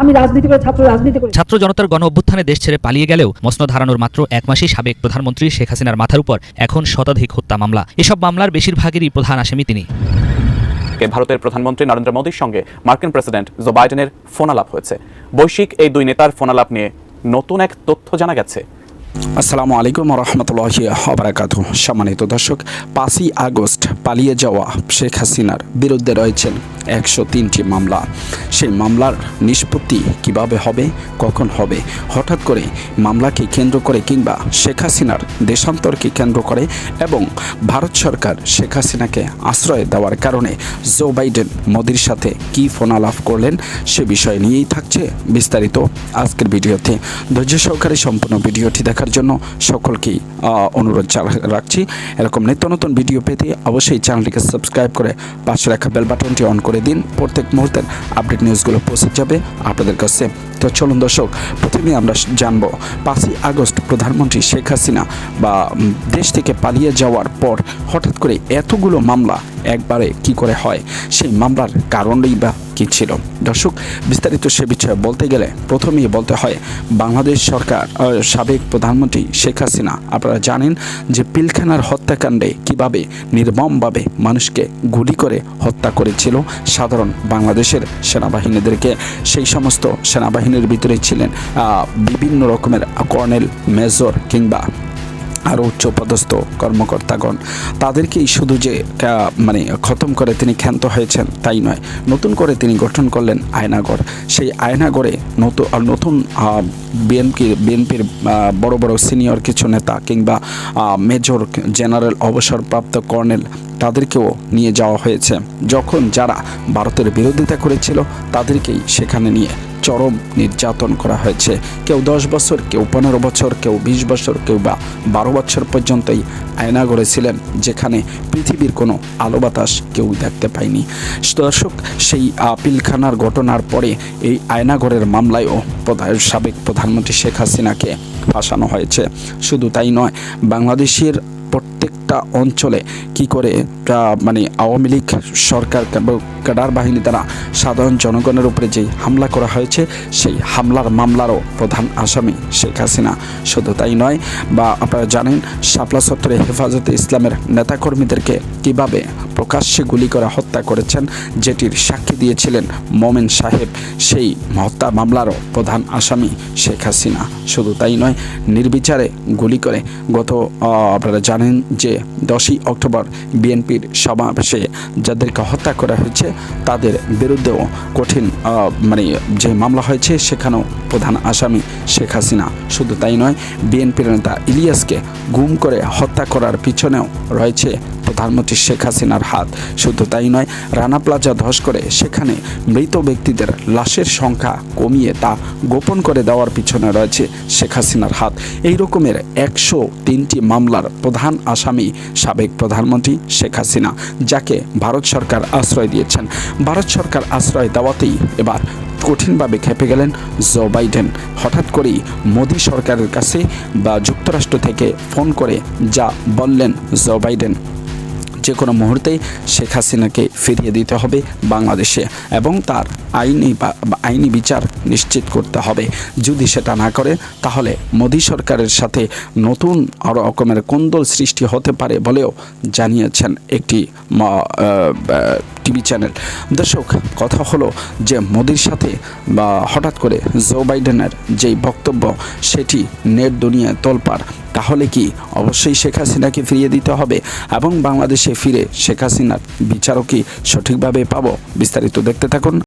আমি রাজনীতি করে ছাত্র রাজনীতি করি। ছাত্র জনতার গণ অভ্যুত্থানে দেশ ছেড়ে পালিয়ে গেলেও মসনদ হারানোর মাত্র এক মাসেই সাবেক প্রধানমন্ত্রী শেখ হাসিনার মাথার উপর এখন শতাধিক হত্যা মামলা। এসব মামলার বেশিরভাগেরই প্রধান আসামি তিনি। ভারতের প্রধানমন্ত্রী নরেন্দ্র মোদীর সঙ্গে মার্কিন প্রেসিডেন্ট জো বাইডেনের ফোনালাপ হয়েছে। বৈশ্বিক এই দুই নেতার ফোনালাপ নিয়ে নতুন এক তথ্য জানা গেছে। আসসালামু আলাইকুম রহমতুল্লাহি ওয়া বারাকাতুহু। সম্মানিত দর্শক, 5ই আগস্ট পালিয়ে যাওয়া শেখ হাসিনার বিরুদ্ধে রয়েছেন 103টি মামলা। সেই মামলার নিষ্পত্তি কিভাবে হবে, কখন হবে, হঠাৎ করে মামলাকে কেন্দ্র করে কিংবা শেখ হাসিনার দেশান্তরকে কেন্দ্র করে এবং ভারত সরকার শেখ হাসিনাকে আশ্রয় দেওয়ার কারণে জো বাইডেন মোদির সাথে কী ফোনালাপ করলেন সে বিষয় নিয়েই থাকছে বিস্তারিত আজকের ভিডিওতে। ধৈর্য সহকারে সম্পূর্ণ ভিডিওটি দেখার জন্য সকলকেই অনুরোধ রাখছি। এরকম নিত্য নতুন ভিডিও পেতে অবশ্যই চ্যানেলটিকে সাবস্ক্রাইব করে পাশে রাখা বেল বাটনটি অন করে দিন। প্রত্যেক মুহূর্তের আপডেট নিউজগুলো পৌঁছে যাবে আপনাদের কাছে। তো চলুন দর্শক, প্রথমে আমরা জানবো 5ই আগস্ট প্রধানমন্ত্রী শেখ হাসিনা বা দেশ থেকে পালিয়ে যাওয়ার পর হঠাৎ করে এতগুলো মামলা একবারে কি করে হয়, সেই মামলার কারণেই বা কী ছিল। দর্শক, বিস্তারিত সে বিষয়ে বলতে গেলে প্রথমেই বলতে হয় বাংলাদেশ সরকার সাবেক প্রধানমন্ত্রী শেখ হাসিনা আপনারা জানেন যে পিলখানার হত্যাকাণ্ডে কিভাবে নির্মমভাবে মানুষকে গুলি করে হত্যা করেছিল সাধারণ বাংলাদেশের সেনাবাহিনীদেরকে। সেই সমস্ত সেনাবাহিনীর ভিতরে ছিলেন বিভিন্ন রকমের কর্নেল, মেজর কিংবা আরও উচ্চপদস্থ কর্মকর্তাগণ। তাদেরকেই শুধু যে খতম করে তিনি ক্ষান্ত হয়েছেন তাই নয়, নতুন করে তিনি গঠন করলেন আয়নাগর। সেই আয়নাগরে নতুন বিএনপির বড় বড় সিনিয়র কিছু নেতা কিংবা মেজর, জেনারেল, অবসরপ্রাপ্ত কর্নেল তাদেরকেও নিয়ে যাওয়া হয়েছে। যখন যারা ভারতের বিরোধিতা করেছিল তাদেরকেই সেখানে নিয়ে চরম নির্যাতন করা হয়েছে। কেউ 10 বছর, কেউ 15 বছর, কেউ 20 বছর, কেউ বা 12 বছর পর্যন্তই আয়নাগরে ছিলেন, যেখানে পৃথিবীর কোনো আলো বাতাস কেউ দেখতে পায়নি। দর্শক, সেই পিলখানার ঘটনার পরে এই আয়নাগরের মামলায়ও সাবেক প্রধানমন্ত্রী শেখ হাসিনাকে ফাঁসানো হয়েছে। শুধু তাই নয়, বাংলাদেশের প্রত্যেকটা অঞ্চলে কি করে আওয়ামী লীগ সরকার ক্যাডার বাহিনী দ্বারা সাধারণ জনগণের উপরে যেই হামলা করা হয়েছে সেই হামলার মামলারও প্রধান আসামি শেখ হাসিনা। শুধু তাই নয়, বা আপনারা জানেন শাপলা চত্বরে হেফাজতে ইসলামের নেতাকর্মীদেরকে কিভাবে প্রকাশ্যে গুলি করে হত্যা করেছেন, যেটির সাক্ষী দিয়েছিলেন মোমেন সাহেব, সেই হত্যা মামলারও প্রধান আসামি শেখ হাসিনা। শুধু তাই নয়, নির্বিচারে গুলি করে আপনারা জানেন যে 10ই অক্টোবর বিএনপির সমাবেশে যাদেরকে হত্যা করা হয়েছে তাদের বিরুদ্ধেও কঠিন যে মামলা হয়েছে সেখানেও প্রধান আসামি শেখ হাসিনা। শুধু তাই নয়, বিএনপির নেতা ইলিয়াসকে গুম করে হত্যা করার পিছনেও রয়েছে প্রধানমন্ত্রী শেখ হাসিনার হাত। শুধু তাই নয়, রানা প্লাজা ধস করে সেখানে মৃত ব্যক্তিদের লাশের সংখ্যা কমিয়ে তা গোপন করে দেওয়ার পিছনে রয়েছে শেখ হাসিনার হাত। এই রকমের 103টি মামলার প্রধান আসামি সাবেক প্রধানমন্ত্রী শেখ হাসিনা, যাকে ভারত সরকার আশ্রয় দিয়েছেন। ভারত সরকার আশ্রয় দেওয়াতেই এবার কঠিনভাবে খেপে গেলেন জো বাইডেন। হঠাৎ করেই মোদি সরকারের কাছে বা যুক্তরাষ্ট্র থেকে ফোন করে যা বললেন জো বাইডেন, যে কোনো মুহূর্তেই শেখ হাসিনাকে ফিরিয়ে দিতে হবে বাংলাদেশে এবং তার আইনি বিচার নিশ্চিত করতে হবে। যদি সেটা না করে তাহলে মোদি সরকারের সাথে নতুন আরও রকমের কোন্দল সৃষ্টি হতে পারে বলেও জানিয়েছেন একটি টিভি চ্যানেল। দর্শক, কথা হলো যে মোদির সাথে বা হঠাৎ করে জো বাইডেনের যেই বক্তব্য সেটি নেট দুনিয়ায় তোলপাড়। তাহলে কি অবশ্যই শেখ হাসিনাকে ফিরিয়ে দিতে হবে এবং বাংলাদেশে ফিরে শেখ হাসিনার বিচারও কি সঠিকভাবে পাবো? বিস্তারিত দেখতে থাকুন